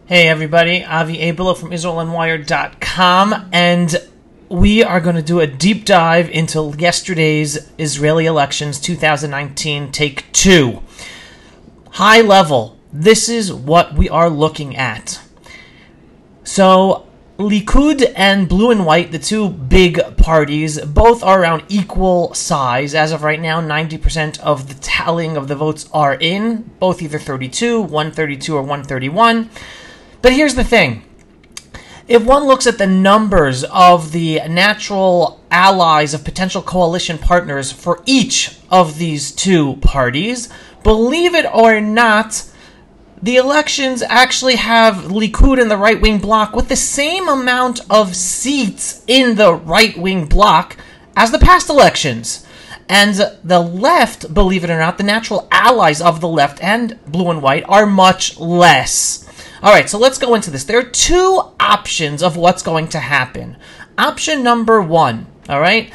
Hey everybody, Avi Abelo from IsraelUnwired.com, and we are going to do a deep dive into yesterday's Israeli elections 2019 Take 2. High level, this is what we are looking at. So, Likud and Blue and White, the two big parties, both are around equal size. As of right now, 90% of the tallying of the votes are in, both either 32, 132, or 131. But here's the thing. If one looks at the numbers of the natural allies of potential coalition partners for each of these two parties, believe it or not, the elections actually have Likud and the right-wing bloc with the same amount of seats in the right-wing bloc as the past elections. And the left, believe it or not, the natural allies of the left and Blue and White are much less. All right, so let's go into this. There are two options of what's going to happen. Option number one, all right,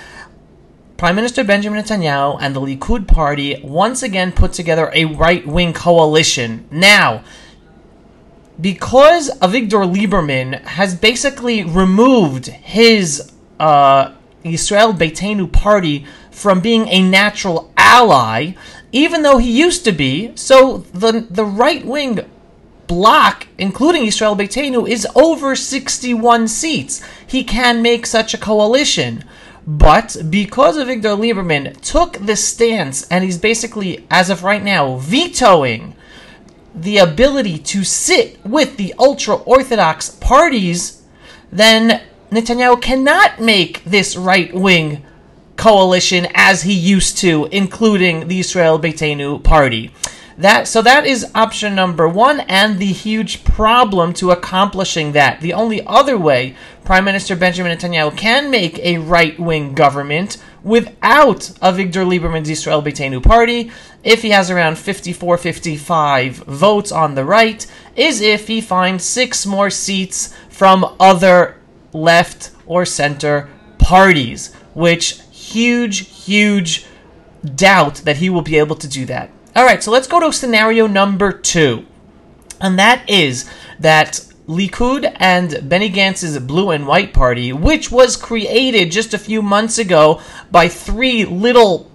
Prime Minister Benjamin Netanyahu and the Likud party once again put together a right-wing coalition. Now, because Avigdor Lieberman has basically removed his Yisrael Beitenu party from being a natural ally, even though he used to be, so the right-wing bloc, including Yisrael Beitenu, is over 61 seats. He can make such a coalition. But because Avigdor Lieberman took this stance, and he's basically, as of right now, vetoing the ability to sit with the ultra-Orthodox parties, then Netanyahu cannot make this right-wing coalition as he used to, including the Yisrael Beitenu party. So that is option number one, and the huge problem to accomplishing that. The only other way Prime Minister Benjamin Netanyahu can make a right-wing government without Avigdor Lieberman's Yisrael Beitenu party, if he has around 54-55 votes on the right, is if he finds 6 more seats from other left or center parties, which huge doubt that he will be able to do that. All right, so let's go to scenario number 2, and that is that Likud and Benny Gantz's Blue and White party, which was created just a few months ago by 3 little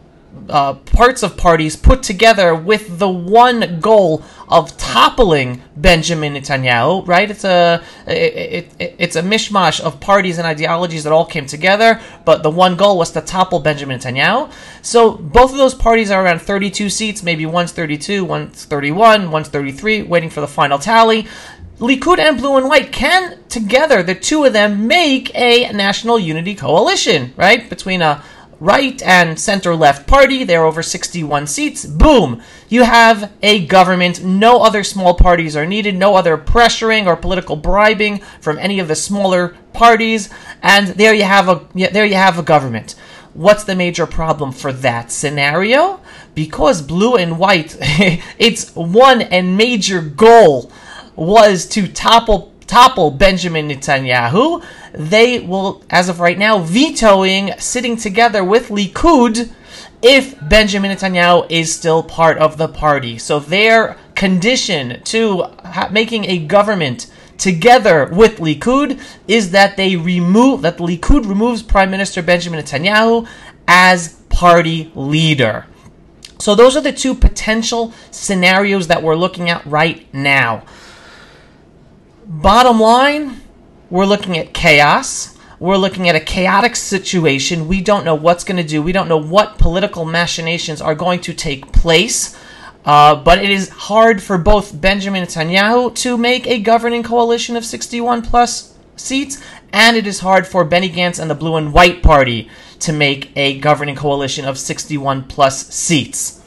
parts of parties put together with the one goal of toppling Benjamin Netanyahu, right? It's a mishmash of parties and ideologies that all came together, but the one goal was to topple Benjamin Netanyahu. So both of those parties are around 32 seats, maybe one's 32, one's 31, one's 33, waiting for the final tally. Likud and Blue and White can, together, the two of them, make a national unity coalition, right? Between a right and center-left party, they're over 61 seats. Boom! You have a government. No other small parties are needed. No other pressuring or political bribing from any of the smaller parties. And there you have a government. What's the major problem for that scenario? Because Blue and White, its one and major goal was to topple Benjamin Netanyahu. They will, as of right now, vetoing sitting together with Likud if Benjamin Netanyahu is still part of the party. So their condition to making a government together with Likud is that Likud removes Prime Minister Benjamin Netanyahu as party leader. So those are the two potential scenarios that we're looking at right now. Bottom line, we're looking at chaos. We're looking at a chaotic situation. We don't know what's going to do. We don't know what political machinations are going to take place. But it is hard for both Benjamin Netanyahu to make a governing coalition of 61 plus seats, and it is hard for Benny Gantz and the Blue and White party to make a governing coalition of 61 plus seats.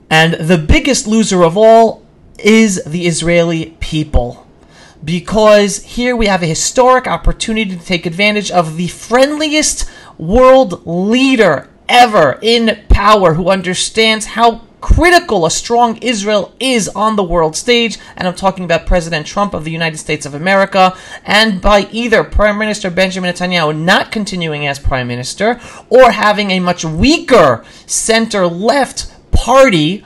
And the biggest loser of all is the Israeli people, because here we have a historic opportunity to take advantage of the friendliest world leader ever in power, who understands how critical a strong Israel is on the world stage, and I'm talking about President Trump of the United States of America, and by either Prime Minister Benjamin Netanyahu not continuing as Prime Minister, or having a much weaker center-left party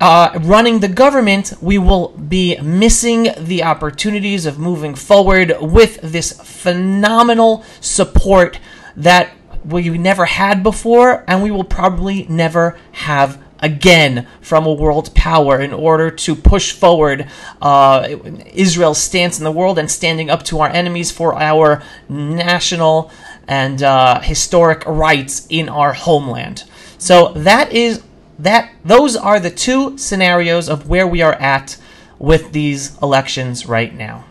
running the government, we will be missing the opportunities of moving forward with this phenomenal support that we never had before, and we will probably never have again from a world power in order to push forward Israel's stance in the world and standing up to our enemies for our national and historic rights in our homeland. So those are the two scenarios of where we are at with these elections right now.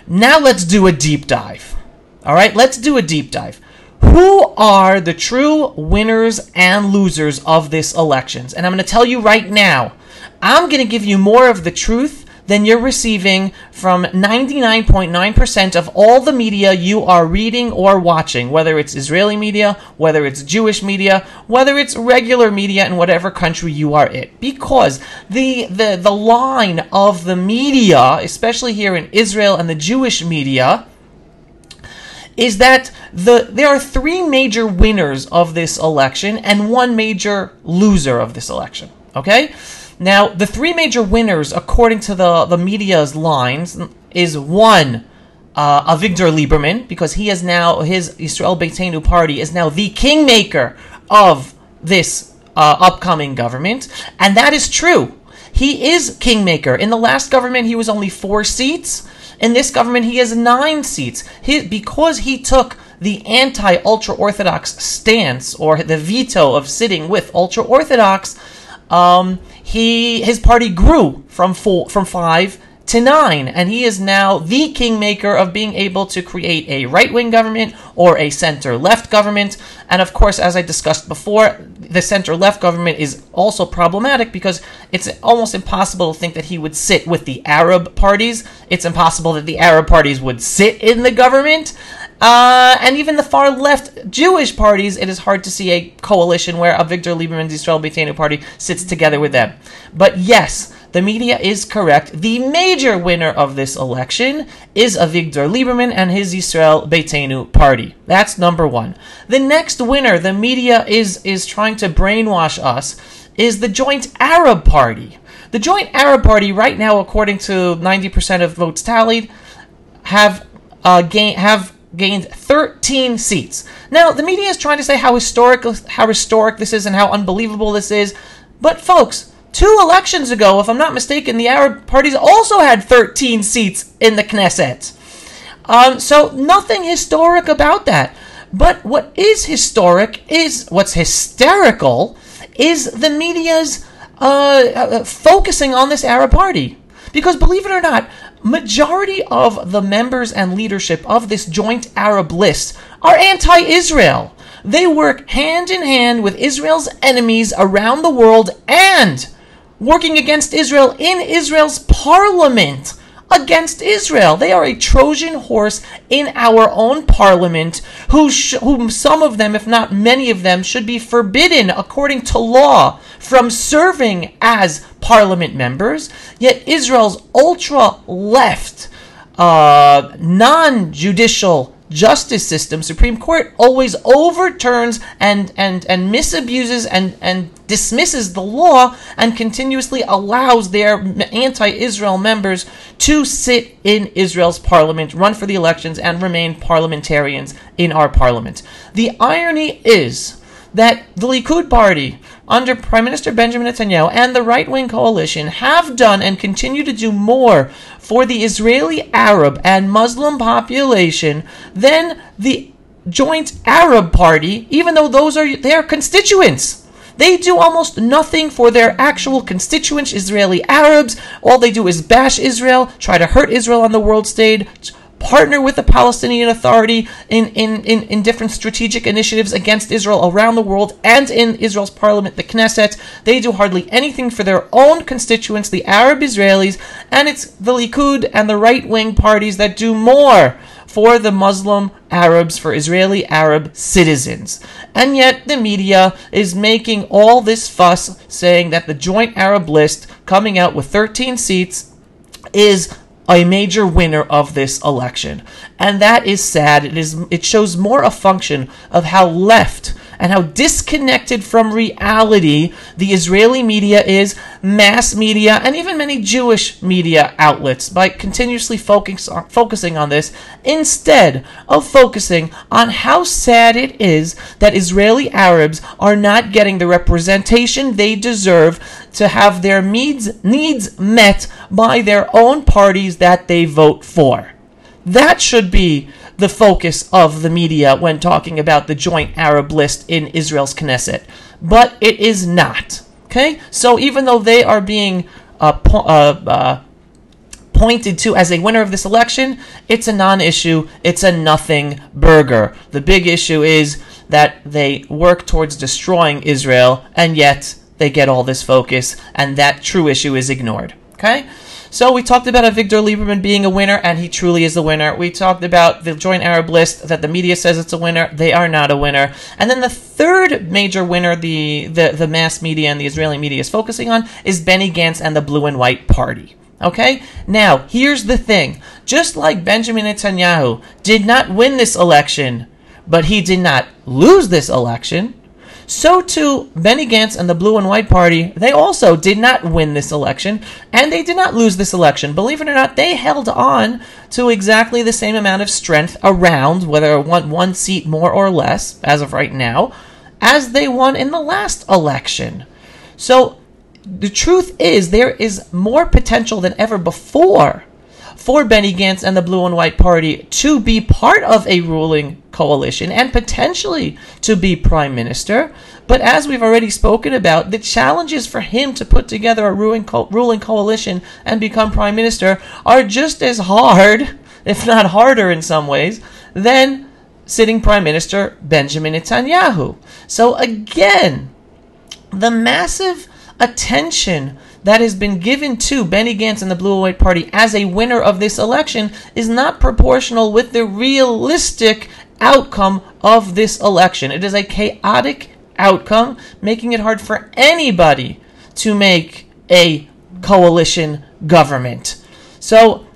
Now let's do a deep dive. All right, let's do a deep dive. Who are the true winners and losers of this elections? And I'm going to tell you right now, I'm going to give you more of the truth than you're receiving from 99.9% of all the media you are reading or watching, whether it's Israeli media, whether it's Jewish media, whether it's regular media in whatever country you are in. Because the line of the media, especially here in Israel and the Jewish media, is that there are three major winners of this election and one major loser of this election. Okay? Now, the three major winners, according to the media's lines, is one, Avigdor Lieberman, because he is now, his Yisrael Beitenu party is now the kingmaker of this upcoming government, and that is true. He is kingmaker. In the last government, he was only 4 seats. In this government, he has 9 seats. Because he took the anti-ultra-Orthodox stance, or the veto of sitting with ultra-Orthodox, his party grew from 5 to 9, and he is now the kingmaker of being able to create a right-wing government or a center-left government. And of course, as I discussed before, the center-left government is also problematic because it's almost impossible to think that he would sit with the Arab parties. It's impossible that the Arab parties would sit in the government. And even the far-left Jewish parties, it is hard to see a coalition where Avigdor Lieberman's Yisrael Beitenu party sits together with them. But yes, the media is correct. The major winner of this election is Avigdor Lieberman and his Yisrael Beitenu party. That's number one. The next winner, the media is trying to brainwash us, is the Joint Arab Party. The Joint Arab Party, right now, according to 90% of votes tallied, have gained 13 seats. Now, the media is trying to say how historic this is and how unbelievable this is. But folks, 2 elections ago, if I'm not mistaken, the Arab parties also had 13 seats in the Knesset. So nothing historic about that. But what is historic is, what's hysterical, is the media's focusing on this Arab party. Because believe it or not, majority of the members and leadership of this joint Arab list are anti-Israel. They work hand in hand with Israel's enemies around the world and working against Israel in Israel's parliament against Israel. They are a Trojan horse in our own parliament, whom some of them, if not many of them, should be forbidden, according to law, from serving as parliament members. Yet Israel's ultra-left, non-judicial justice system, Supreme Court, always overturns and misuses and dismisses the law and continuously allows their anti-Israel members to sit in Israel's parliament, run for the elections, and remain parliamentarians in our parliament. The irony is that the Likud party, under Prime Minister Benjamin Netanyahu and the right-wing coalition, have done and continue to do more for the Israeli Arab and Muslim population than the Joint Arab Party, even though those are their constituents. They do almost nothing for their actual constituents, Israeli Arabs. All they do is bash Israel, try to hurt Israel on the world stage, partner with the Palestinian Authority in different strategic initiatives against Israel around the world and in Israel's parliament, the Knesset. They do hardly anything for their own constituents, the Arab Israelis, and it's the Likud and the right-wing parties that do more for the Muslim Arabs, for Israeli Arab citizens. And yet the media is making all this fuss, saying that the Joint Arab List, coming out with 13 seats, is a major winner of this election. And that is sad. It shows more a function of how left and how disconnected from reality the Israeli media is, mass media, and even many Jewish media outlets, by continuously focusing on this instead of focusing on how sad it is that Israeli Arabs are not getting the representation they deserve to have their needs met by their own parties that they vote for. That should be the focus of the media when talking about the joint Arab list in Israel's Knesset. But it is not. Okay? So even though they are being pointed to as a winner of this election, it's a non-issue. It's a nothing burger. The big issue is that they work towards destroying Israel, and yet they get all this focus, and that true issue is ignored. Okay? So we talked about Avigdor Lieberman being a winner, and he truly is the winner. We talked about the Joint Arab List, that the media says it's a winner. They are not a winner. And then the third major winner the mass media and the Israeli media is focusing on is Benny Gantz and the Blue and White Party. Okay? Now, here's the thing. Just like Benjamin Netanyahu did not win this election, but he did not lose this election, so too, Benny Gantz and the Blue and White Party, they also did not win this election, and they did not lose this election. Believe it or not, they held on to exactly the same amount of strength around, whether one seat more or less, as of right now, as they won in the last election. So, the truth is, there is more potential than ever before for Benny Gantz and the Blue and White Party to be part of a ruling coalition and potentially to be prime minister. But as we've already spoken about, the challenges for him to put together a ruling coalition and become prime minister are just as hard, if not harder in some ways, than sitting prime minister Benjamin Netanyahu. So again, the massive attention that has been given to Benny Gantz and the Blue and White Party as a winner of this election is not proportional with the realistic outcome of this election. It is a chaotic outcome, making it hard for anybody to make a coalition government. So,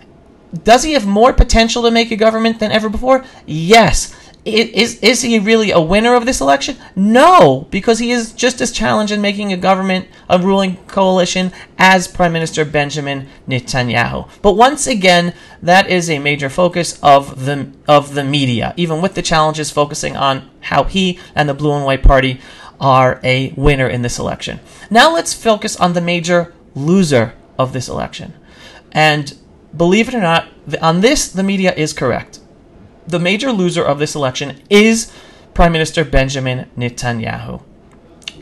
does he have more potential to make a government than ever before? Yes. Is he really a winner of this election? No, because he is just as challenged in making a government, a ruling coalition, as Prime Minister Benjamin Netanyahu. But once again, that is a major focus of the media, even with the challenges focusing on how he and the Blue and White Party are a winner in this election. Now let's focus on the major loser of this election. And believe it or not, on this, the media is correct. The major loser of this election is Prime Minister Benjamin Netanyahu.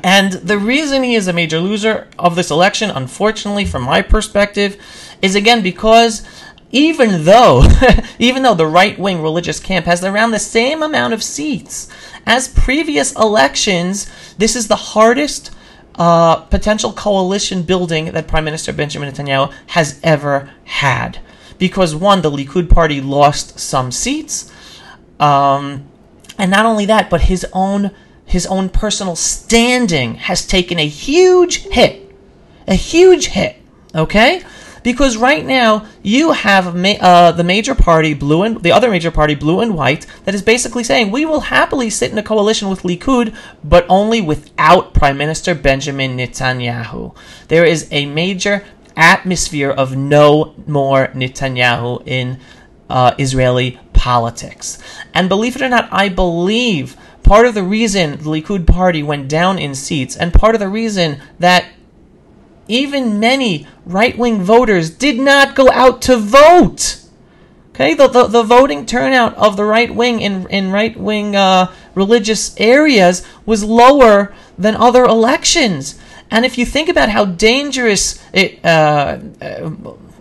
And the reason he is a major loser of this election, unfortunately, from my perspective, is again because even though the right-wing religious camp has around the same amount of seats as previous elections, this is the hardest potential coalition building that Prime Minister Benjamin Netanyahu has ever had. Because one, the Likud party lost some seats, and not only that, but his own personal standing has taken a huge hit, okay? Because right now you have the major party, the other major party, Blue and White, that is basically saying we will happily sit in a coalition with Likud, but only without Prime Minister Benjamin Netanyahu. There is a major atmosphere of no more Netanyahu in Israeli politics. And believe it or not, I believe part of the reason the Likud party went down in seats, and part of the reason that even many right-wing voters did not go out to vote. Okay, the voting turnout of the right wing in right-wing religious areas was lower than other elections. And if you think about how dangerous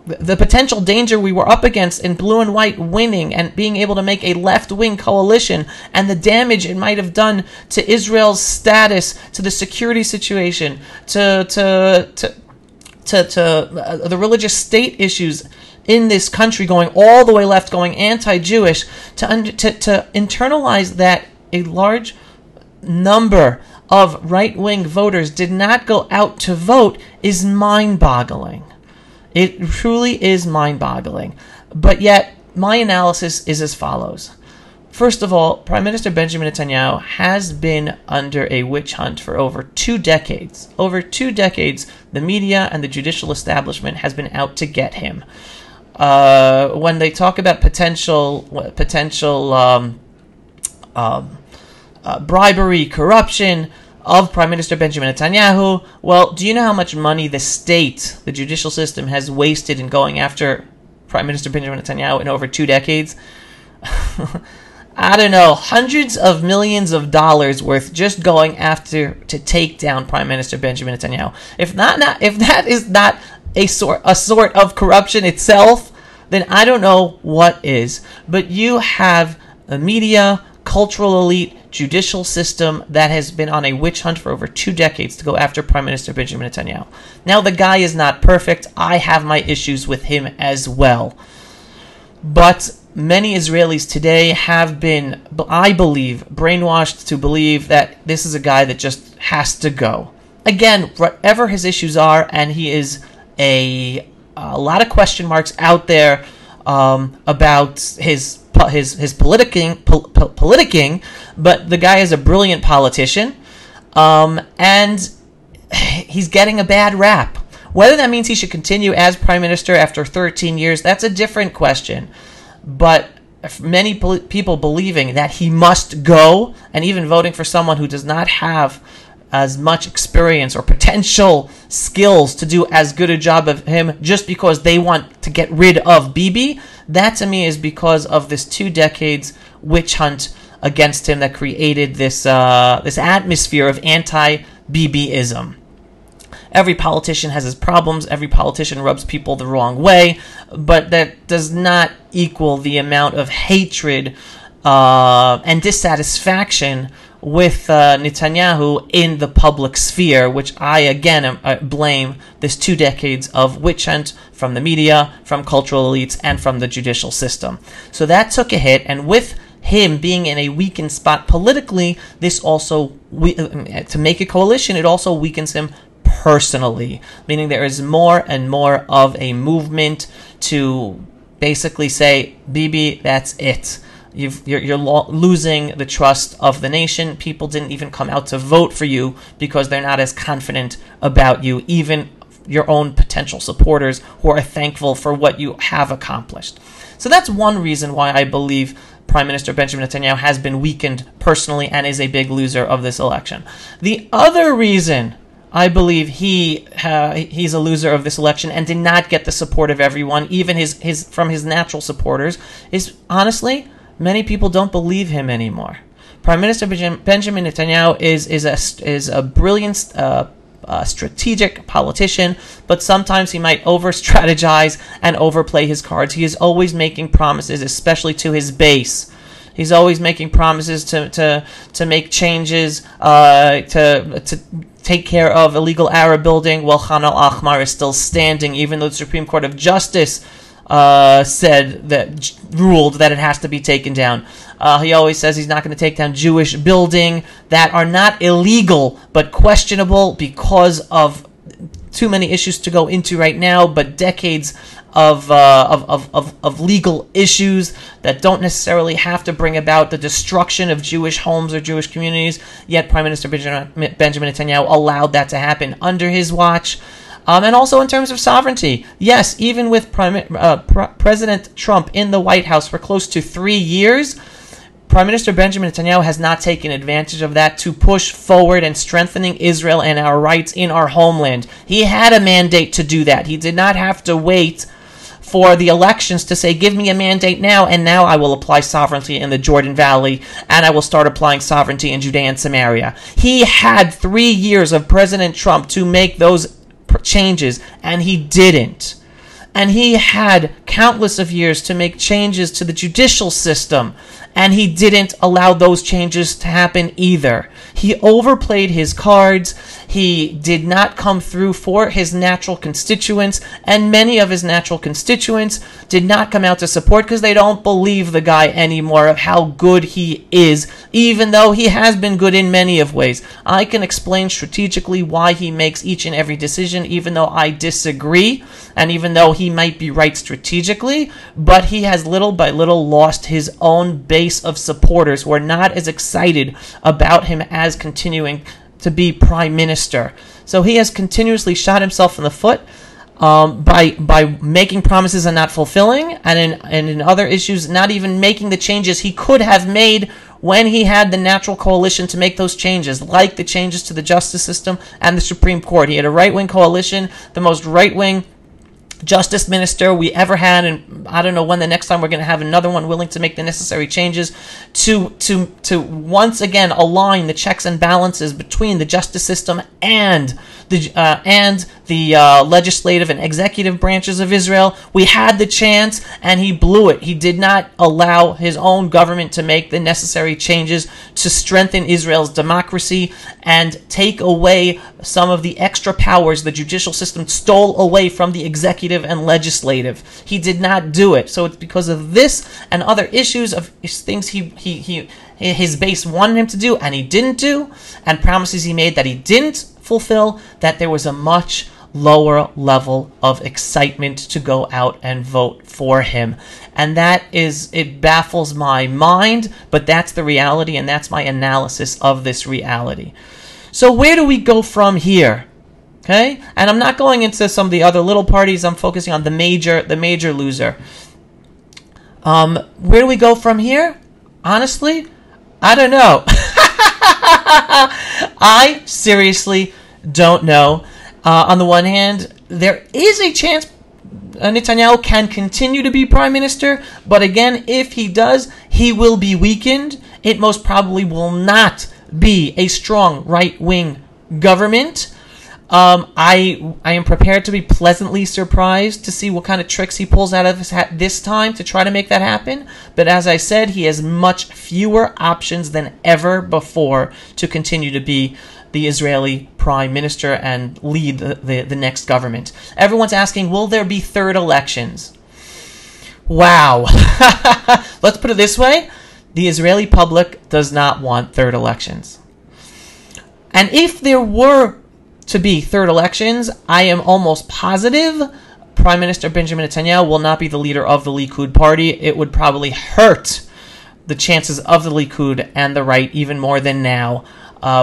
the potential danger we were up against in Blue and White winning and being able to make a left-wing coalition, and the damage it might have done to Israel's status, to the security situation, to the religious state issues in this country, going all the way left, going anti-Jewish, to internalize that a large number of right-wing voters did not go out to vote is mind-boggling. It truly is mind-boggling. But yet, my analysis is as follows. First of all, Prime Minister Benjamin Netanyahu has been under a witch hunt for over 2 decades. Over 2 decades, the media and the judicial establishment has been out to get him. When they talk about potential bribery, corruption of Prime Minister Benjamin Netanyahu, well, do you know how much money the state, the judicial system, has wasted in going after Prime Minister Benjamin Netanyahu in over 2 decades? I don't know, hundreds of millions of dollars worth just going after to take down Prime Minister Benjamin Netanyahu. If that is not a sort of corruption itself, then I don't know what is. But you have a media, cultural elite, judicial system that has been on a witch hunt for over 2 decades to go after Prime Minister Benjamin Netanyahu. Now, the guy is not perfect. I have my issues with him as well. But many Israelis today have been, I believe, brainwashed to believe that this is a guy that just has to go. Again, whatever his issues are, and he is a lot of question marks out there about his politicking, but the guy is a brilliant politician, and he's getting a bad rap. Whether that means he should continue as prime minister after 13 years, that's a different question. But many people believing that he must go, and even voting for someone who does not have as much experience or potential skills to do as good a job of him just because they want to get rid of Bibi, that to me is because of this 2 decades witch hunt against him that created this atmosphere of anti-Bibiism. Every politician has his problems. Every politician rubs people the wrong way, but that does not equal the amount of hatred and dissatisfaction with Netanyahu in the public sphere, which I again blame this 2 decades of witch hunt from the media, from cultural elites, and from the judicial system. So that took a hit, and with him being in a weakened spot politically, this also, to make a coalition, it also weakens him personally, meaning there is more and more of a movement to basically say, Bibi, that's it. You're losing the trust of the nation. People didn't even come out to vote for you because they're not as confident about you, even your own potential supporters who are thankful for what you have accomplished. So that's one reason why I believe Prime Minister Benjamin Netanyahu has been weakened personally and is a big loser of this election. The other reason I believe he's a loser of this election and did not get the support of everyone, even from his natural supporters, is honestly, many people don't believe him anymore. Prime Minister Benjamin Netanyahu is a brilliant strategic politician, but sometimes he might over-strategize and overplay his cards. He is always making promises, especially to his base. He's always making promises to make changes, to take care of illegal Arab building while Khan al-Ahmar is still standing, even though the Supreme Court of Justice ruled that it has to be taken down. He always says he's not going to take down Jewish building that are not illegal but questionable because of too many issues to go into right now, but decades of legal issues that don't necessarily have to bring about the destruction of Jewish homes or Jewish communities. Yet Prime Minister Benjamin Netanyahu allowed that to happen under his watch. And also in terms of sovereignty. Yes, even with President Trump in the White House for close to 3 years, Prime Minister Benjamin Netanyahu has not taken advantage of that to push forward and strengthening Israel and our rights in our homeland. He had a mandate to do that. He did not have to wait for the elections to say, give me a mandate now, and now I will apply sovereignty in the Jordan Valley, and I will start applying sovereignty in Judea and Samaria. He had 3 years of President Trump to make those changes, and he didn't. And he had countless of years to make changes to the judicial system, and he didn't allow those changes to happen either. He overplayed his cards. He did not come through for his natural constituents, and many of his natural constituents did not come out to support because they don't believe the guy anymore of how good he is, even though he has been good in many of ways. I can explain strategically why he makes each and every decision, even though I disagree, and even though he might be right strategically, but he has little by little lost his own base of supporters who are not as excited about him as continuing to be prime minister. So he has continuously shot himself in the foot by making promises and not fulfilling, and in other issues, not even making the changes he could have made when he had the natural coalition to make those changes, like the changes to the justice system and the Supreme Court. He had a right-wing coalition, the most right-wing justice minister we ever had, and I don't know when the next time we're going to have another one willing to make the necessary changes to once again align the checks and balances between the justice system and the legislative and executive branches of Israel. We had the chance, and he blew it. He did not allow his own government to make the necessary changes to strengthen Israel's democracy and take away some of the extra powers the judicial system stole away from the executive and legislative. He did not do it. So it's because of this and other issues of things his base wanted him to do and he didn't do, and promises he made that he didn't fulfill, that there was a much lower level of excitement to go out and vote for him. And it baffles my mind, but that's the reality, and that's my analysis of this reality. So where do we go from here? Okay? And I'm not going into some of the other little parties. I'm focusing on the major loser. Where do we go from here? Honestly, I don't know. I seriously don't know. On the one hand, there is a chance Netanyahu can continue to be prime minister, but again, if he does, he will be weakened. It most probably will not be a strong right-wing government. I am prepared to be pleasantly surprised to see what kind of tricks he pulls out of his hat this time to try to make that happen. But as I said, he has much fewer options than ever before to continue to be the Israeli prime minister and lead the next government. Everyone's asking, will there be third elections? Wow. Let's put it this way. The Israeli public does not want third elections. And if there were to be third elections, I am almost positive Prime Minister Benjamin Netanyahu will not be the leader of the Likud party. It would probably hurt the chances of the Likud and the right even more than now,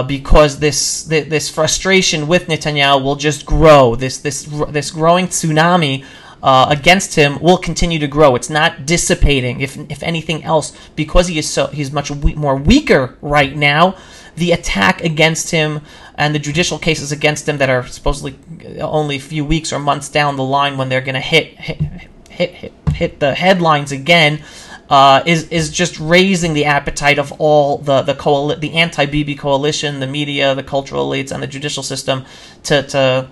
because this frustration with Netanyahu will just grow. This growing tsunami against him will continue to grow. It's not dissipating. If anything else, because he's much more weaker right now, the attack against him and the judicial cases against him that are supposedly only a few weeks or months down the line when they're going to hit the headlines again, is just raising the appetite of all the anti-Bibi coalition, the media, the cultural elites, and the judicial system to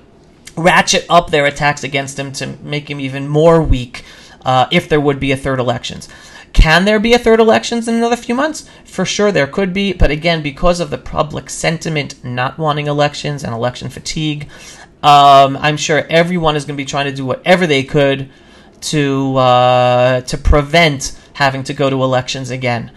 ratchet up their attacks against him to make him even more weak if there would be a third elections. Can there be a third elections in another few months? For sure there could be, but again, because of the public sentiment not wanting elections and election fatigue, I'm sure everyone is going to be trying to do whatever they could to prevent having to go to elections again.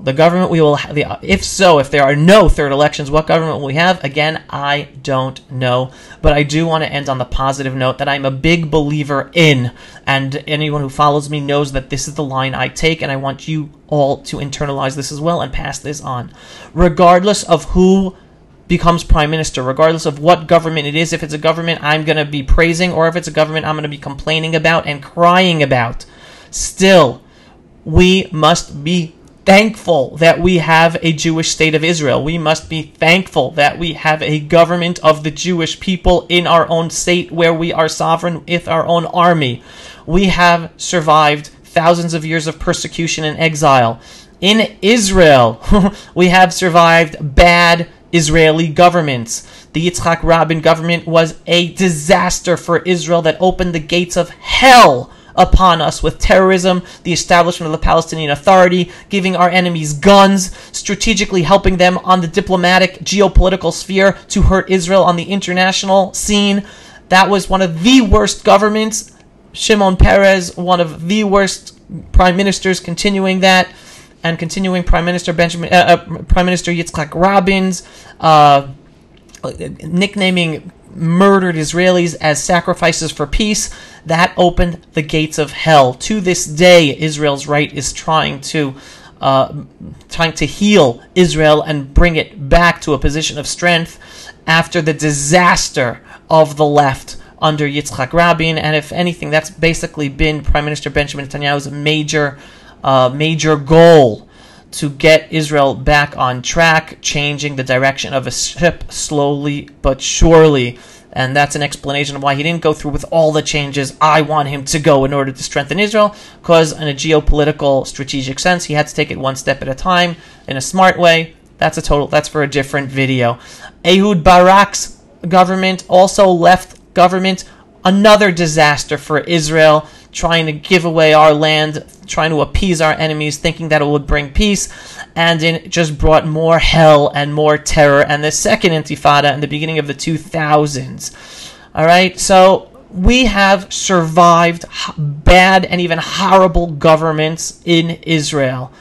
The government we will have, if there are no third elections, what government will we have? Again, I don't know. But I do want to end on the positive note that I'm a big believer in, and anyone who follows me knows that this is the line I take, and I want you all to internalize this as well and pass this on. Regardless of who becomes prime minister, regardless of what government it is, if it's a government I'm going to be praising, or if it's a government I'm going to be complaining about and crying about, still, we must be thankful that we have a Jewish state of Israel. We must be thankful that we have a government of the Jewish people in our own state where we are sovereign with our own army. We have survived thousands of years of persecution and exile. In Israel, we have survived bad Israeli governments. The Yitzhak Rabin government was a disaster for Israel that opened the gates of hell upon us with terrorism, the establishment of the Palestinian Authority, giving our enemies guns, strategically helping them on the diplomatic, geopolitical sphere to hurt Israel on the international scene. That was one of the worst governments. Shimon Peres, one of the worst prime ministers, continuing that, and continuing Prime Minister Yitzhak Rabin's nicknaming murdered Israelis as sacrifices for peace. That opened the gates of hell. To this day, Israel's right is trying to heal Israel and bring it back to a position of strength after the disaster of the left under Yitzhak Rabin. And if anything, that's basically been Prime Minister Benjamin Netanyahu's major goal, to get Israel back on track, changing the direction of a ship slowly but surely. And that's an explanation of why he didn't go through with all the changes I want him to go in order to strengthen Israel, because in a geopolitical strategic sense, he had to take it one step at a time in a smart way. That's for a different video. Ehud Barak's government, also left government, another disaster for Israel, trying to give away our land, trying to appease our enemies, thinking that it would bring peace, and it just brought more hell and more terror, and the second intifada in the beginning of the 2000s. All right, so we have survived bad and even horrible governments in Israel.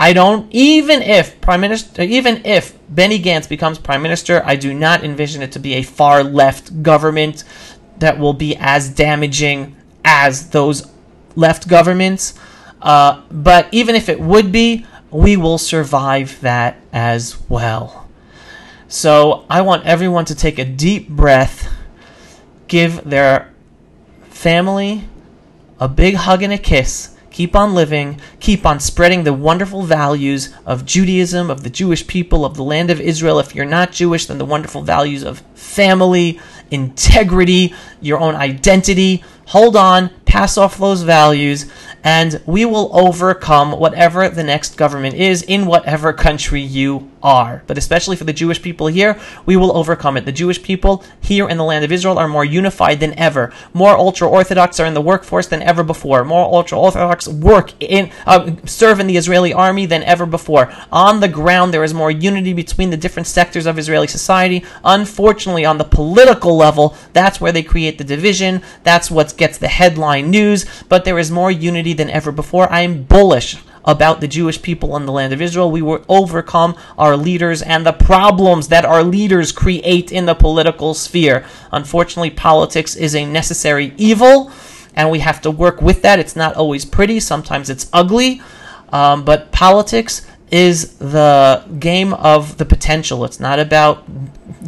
Even if Benny Gantz becomes prime minister, I do not envision it to be a far left government that will be as damaging as those left governments. But even if it would be, we will survive that as well. So I want everyone to take a deep breath, give their family a big hug and a kiss, keep on living, keep on spreading the wonderful values of Judaism, of the Jewish people, of the land of Israel. If you're not Jewish, then the wonderful values of family, integrity, your own identity. Hold on, pass off those values, and we will overcome whatever the next government is in whatever country you are. But especially for the Jewish people here, we will overcome it. The Jewish people here in the land of Israel are more unified than ever. More ultra-Orthodox are in the workforce than ever before. More ultra-Orthodox serve in the Israeli army than ever before. On the ground, there is more unity between the different sectors of Israeli society. Unfortunately, on the political level, that's where they create the division. That's what gets the headline news. But there is more unity than ever before. I am bullish about the Jewish people in the land of Israel. We will overcome our leaders and the problems that our leaders create in the political sphere. Unfortunately, politics is a necessary evil, and we have to work with that. It's not always pretty. Sometimes it's ugly. But politics is the game of the potential. It's not about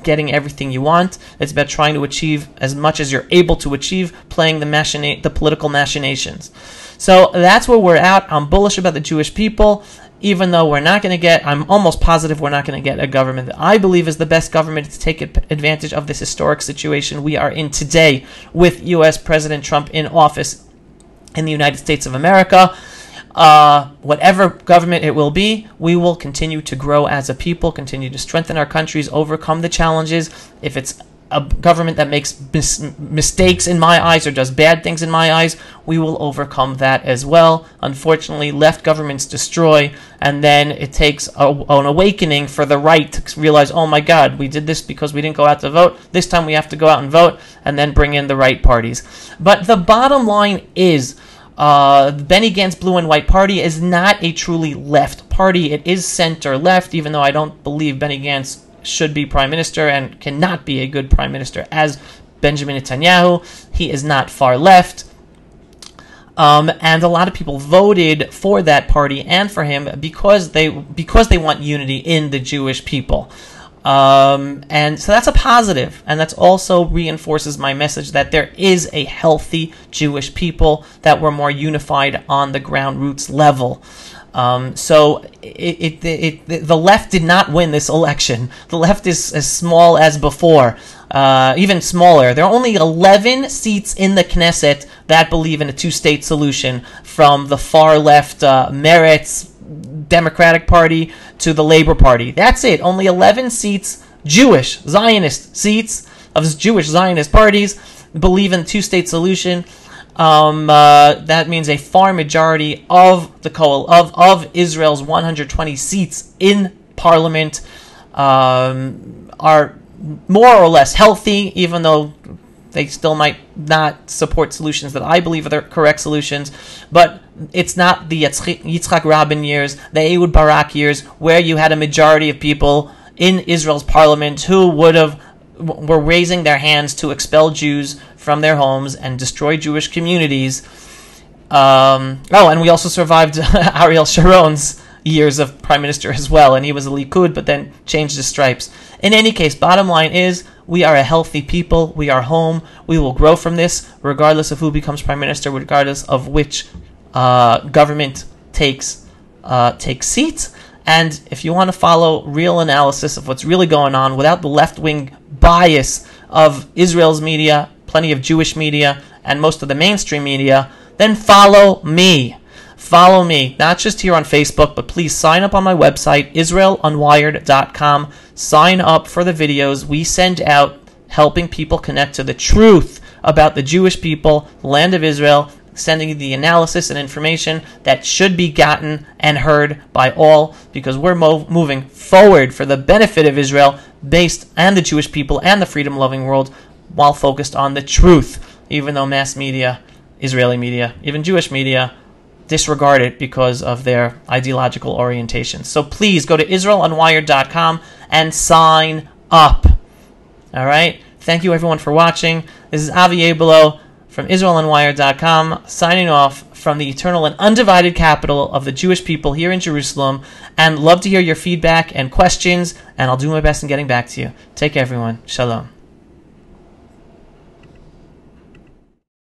getting everything you want. It's about trying to achieve as much as you're able to achieve, playing the political machinations. So that's where we're at. I'm bullish about the Jewish people, even though I'm almost positive we're not going to get a government that I believe is the best government to take advantage of this historic situation we are in today with U.S. President Trump in office in the United States of America. Whatever government it will be, we will continue to grow as a people, continue to strengthen our countries, overcome the challenges. If it's a government that makes mistakes in my eyes or does bad things in my eyes, we will overcome that as well. Unfortunately, left governments destroy, and then it takes an awakening for the right to realize, oh my God, we did this because we didn't go out to vote. This time we have to go out and vote, and then bring in the right parties. But the bottom line is, Benny Gantz Blue and White Party is not a truly left party. It is center-left, even though I don't believe Benny Gantz should be prime minister and cannot be a good prime minister as Benjamin Netanyahu. He is not far left. And a lot of people voted for that party and for him because they want unity in the Jewish people. And so that's a positive, and that also reinforces my message that there is a healthy Jewish people, that we're more unified on the ground roots level. So the left did not win this election. The left is as small as before, even smaller. There are only 11 seats in the Knesset that believe in a two-state solution, from the far left Meretz Democratic Party to the Labor Party. That's it. Only 11 seats, Jewish Zionist seats of Jewish Zionist parties, believe in two-state solution. That means a far majority of the of Israel's 120 seats in parliament are more or less healthy, even though they still might not support solutions that I believe are the correct solutions. But it's not the Yitzhak Rabin years, the Ehud Barak years, where you had a majority of people in Israel's parliament who were raising their hands to expel Jews from their homes and destroy Jewish communities. And we also survived Ariel Sharon's years of prime minister as well, and he was a Likud, but then changed his stripes. In any case, bottom line is, we are a healthy people. We are home. We will grow from this, regardless of who becomes prime minister, regardless of which government takes seats. And if you want to follow real analysis of what's really going on without the left-wing bias of Israel's media, plenty of Jewish media, and most of the mainstream media, then follow me. Follow me, not just here on Facebook, but please sign up on my website, IsraelUnwired.com. Sign up for the videos we send out, helping people connect to the truth about the Jewish people, the land of Israel, sending you the analysis and information that should be gotten and heard by all, because we're moving forward for the benefit of Israel, and the Jewish people and the freedom-loving world, while focused on the truth, even though mass media, Israeli media, even Jewish media, disregard it because of their ideological orientation. So please go to IsraelUnwired.com and sign up. All right? Thank you, everyone, for watching. This is Avi Abelo from IsraelUnwired.com, signing off from the eternal and undivided capital of the Jewish people here in Jerusalem, and love to hear your feedback and questions, and I'll do my best in getting back to you. Take care, everyone. Shalom.